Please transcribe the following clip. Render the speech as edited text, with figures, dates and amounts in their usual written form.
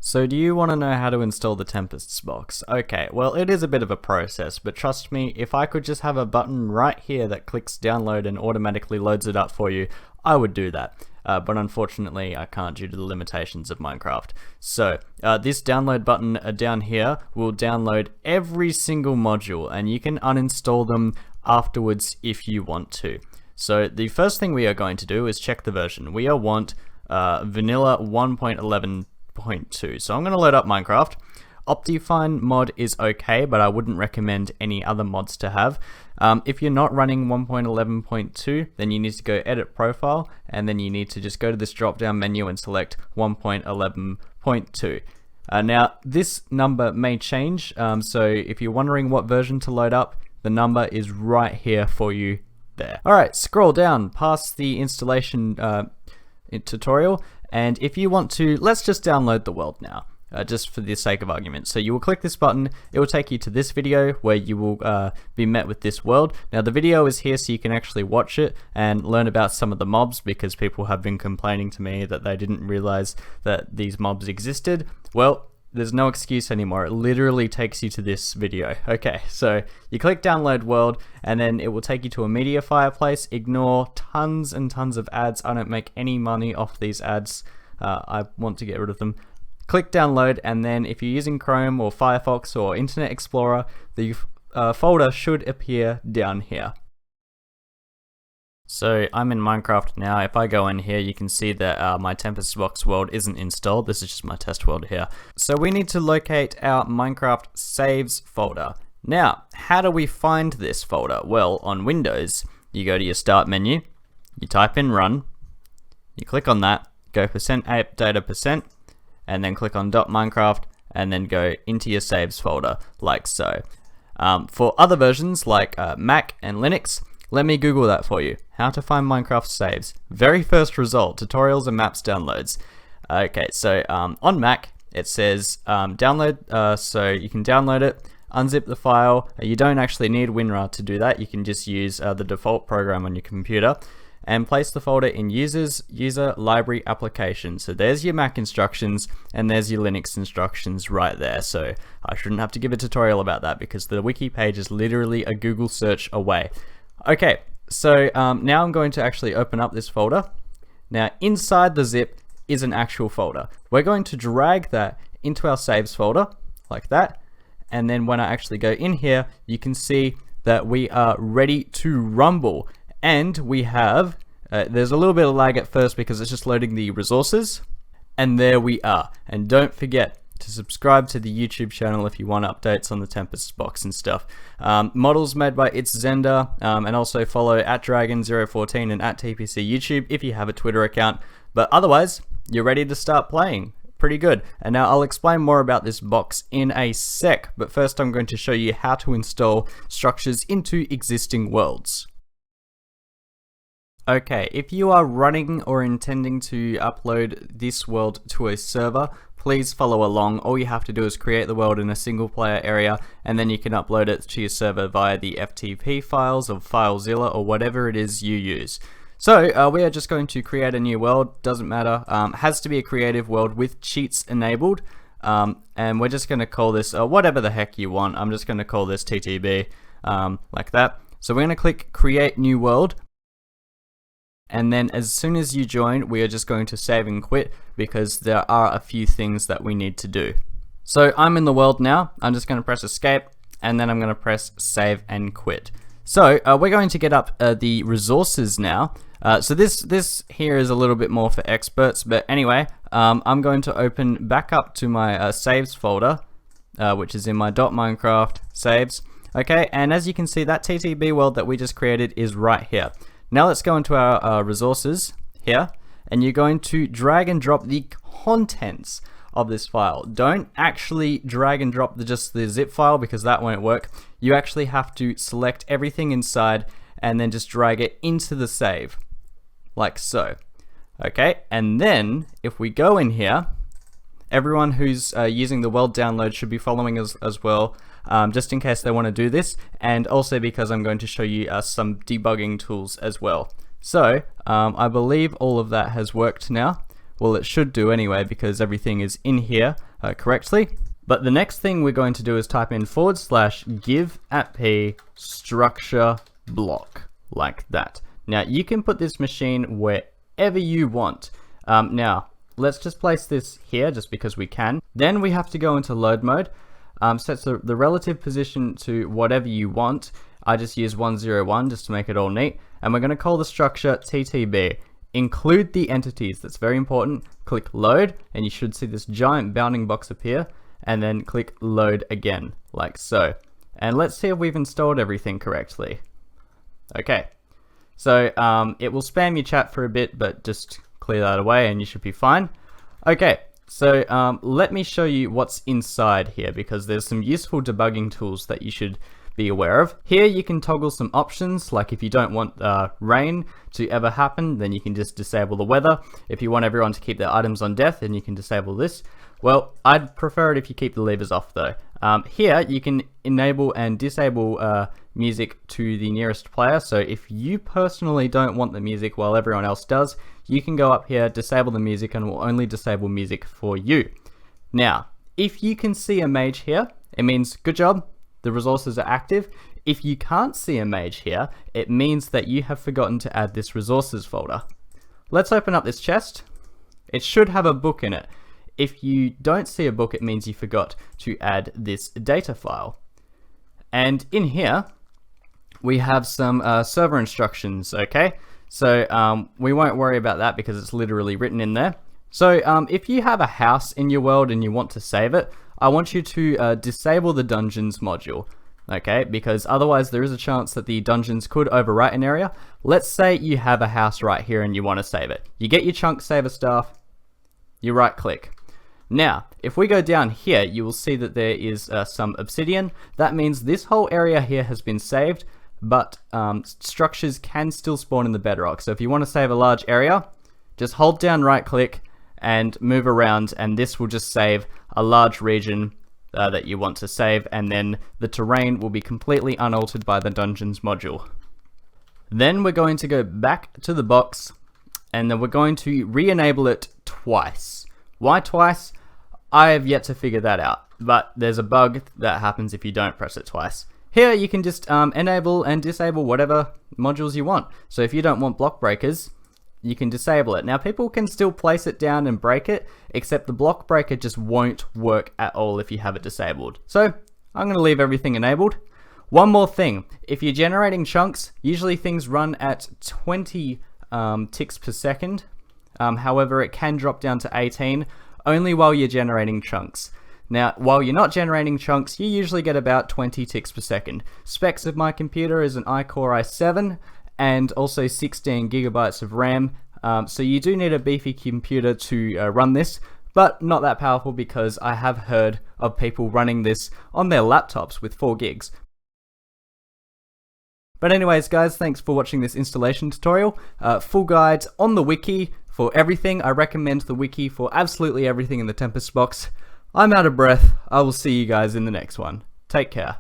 So do you want to know how to install the Tempest box? Okay, well it is a bit of a process, but trust me, if I could just have a button right here that clicks download and automatically loads it up for you, I would do that. But unfortunately I can't due to the limitations of Minecraft. So this download button down here will download every single module, and you can uninstall them afterwards if you want to. So the first thing we are going to do is check the version. We want vanilla 1.11.2. So I'm going to load up Minecraft. Optifine mod is okay, but I wouldn't recommend any other mods to have. If you're not running 1.11.2, then you need to go edit profile, and then you need to just go to this drop down menu and select 1.11.2. Now this number may change, so if you're wondering what version to load up, the number is right here for you there. Alright, scroll down past the installation tutorial, and if you want to, let's just download the world now. Just for the sake of argument. So you will click this button, it will take you to this video where you will be met with this world. Now the video is here so you can actually watch it and learn about some of the mobs, because people have been complaining to me that they didn't realize that these mobs existed. Well, there's no excuse anymore. It literally takes you to this video. Okay, so you click download world, and then it will take you to a media fireplace. Ignore tons and tons of ads. I don't make any money off these ads. I want to get rid of them. Click download, and then if you're using Chrome or Firefox or Internet Explorer, the folder should appear down here. So I'm in Minecraft now. If I go in here, you can see that my Tempest box world isn't installed. This is just my test world here. So we need to locate our Minecraft saves folder. Now, how do we find this folder? Well, on Windows, you go to your start menu, you type in run, you click on that, go %app data%, and then click on .minecraft, and then go into your saves folder, like so. For other versions like Mac and Linux, let me Google that for you. How to find Minecraft saves. Very first result, tutorials and maps downloads. Okay, so on Mac, it says download, so you can download it, unzip the file. You don't actually need WinRAR to do that. You can just use the default program on your computer, and place the folder in user library application. So there's your Mac instructions, and there's your Linux instructions right there. So I shouldn't have to give a tutorial about that, because the wiki page is literally a Google search away. Okay, so now I'm going to actually open up this folder. Now inside the zip is an actual folder. We're going to drag that into our saves folder like that, and then when I actually go in here, you can see that we are ready to rumble. And we have, there's a little bit of lag at first because it's just loading the resources. And there we are. And don't forget to subscribe to the YouTube channel if you want updates on the Tempest box and stuff. Models made by It's Zender, and also follow @Dragon014 and @TPC YouTube if you have a Twitter account. But otherwise, you're ready to start playing. Pretty good. And now I'll explain more about this box in a sec. But first I'm going to show you how to install structures into existing worlds. Okay, if you are running or intending to upload this world to a server, please follow along. All you have to do is create the world in a single player area, and then you can upload it to your server via the FTP files or FileZilla or whatever it is you use. So we are just going to create a new world, doesn't matter, has to be a creative world with cheats enabled, and we're just going to call this whatever the heck you want. I'm just going to call this TTB, like that. So we're going to click create new world. And then as soon as you join, we are just going to save and quit, because there are a few things that we need to do. So I'm in the world now. I'm just going to press escape, and then I'm going to press save and quit. So we're going to get up the resources now. So this here is a little bit more for experts, but anyway, I'm going to open back up to my saves folder, which is in my .minecraft saves. Okay, and as you can see, that TTB world that we just created is right here. Now let's go into our resources here, and you're going to drag and drop the contents of this file. Don't actually drag and drop just the zip file, because that won't work. You actually have to select everything inside and then just drag it into the save, like so. Okay, and then if we go in here, everyone who's using the world download should be following us as well, just in case they want to do this, and also because I'm going to show you some debugging tools as well. So I believe all of that has worked now. Well, it should do anyway because everything is in here correctly. But the next thing we're going to do is type in /give @p structure block, like that. Now you can put this machine wherever you want. Now let's just place this here just because we can. Then we have to go into load mode. Set the relative position to whatever you want. I just use 101 just to make it all neat. And we're going to call the structure TTB. Include the entities, that's very important. Click load and you should see this giant bounding box appear, and then click load again, like so. And let's see if we've installed everything correctly. Okay, so it will spam your chat for a bit, but just clear that away and you should be fine. Okay, so let me show you what's inside here, because there's some useful debugging tools that you should be aware of. Here you can toggle some options, like if you don't want rain to ever happen, then you can just disable the weather. If you want everyone to keep their items on death, then you can disable this. Well, I'd prefer it if you keep the levers off though. Here you can enable and disable music to the nearest player. So if you personally don't want the music while everyone else does, you can go up here, disable the music, and it will only disable music for you. Now, if you can see a mage here, it means good job, the resources are active. If you can't see a mage here, it means that you have forgotten to add this resources folder. Let's open up this chest. It should have a book in it. If you don't see a book, it means you forgot to add this data file. And in here, we have some server instructions, okay? So we won't worry about that because it's literally written in there. So if you have a house in your world and you want to save it, I want you to disable the dungeons module, okay? Because otherwise there is a chance that the dungeons could overwrite an area. Let's say you have a house right here and you want to save it. You get your chunk saver staff, you right click. Now, if we go down here, you will see that there is some obsidian. That means this whole area here has been saved, but structures can still spawn in the bedrock. So if you want to save a large area, just hold down right click and move around, and this will just save a large region that you want to save, and then the terrain will be completely unaltered by the dungeons module. Then we're going to go back to the box, and then we're going to re-enable it twice. Why twice? I have yet to figure that out, but there's a bug that happens if you don't press it twice. Here you can just enable and disable whatever modules you want. So if you don't want block breakers, you can disable it. Now people can still place it down and break it, except the block breaker just won't work at all if you have it disabled. So I'm going to leave everything enabled. One more thing, if you're generating chunks, usually things run at 20 ticks per second. However, it can drop down to 18 only while you're generating chunks. Now, while you're not generating chunks, you usually get about 20 ticks per second. Specs of my computer is an iCore i7 and also 16 gigabytes of RAM. So you do need a beefy computer to run this, but not that powerful because I have heard of people running this on their laptops with 4 gigs. But anyways guys, thanks for watching this installation tutorial. Full guides on the wiki for everything. I recommend the wiki for absolutely everything in the Tempest box. I'm out of breath. I will see you guys in the next one. Take care.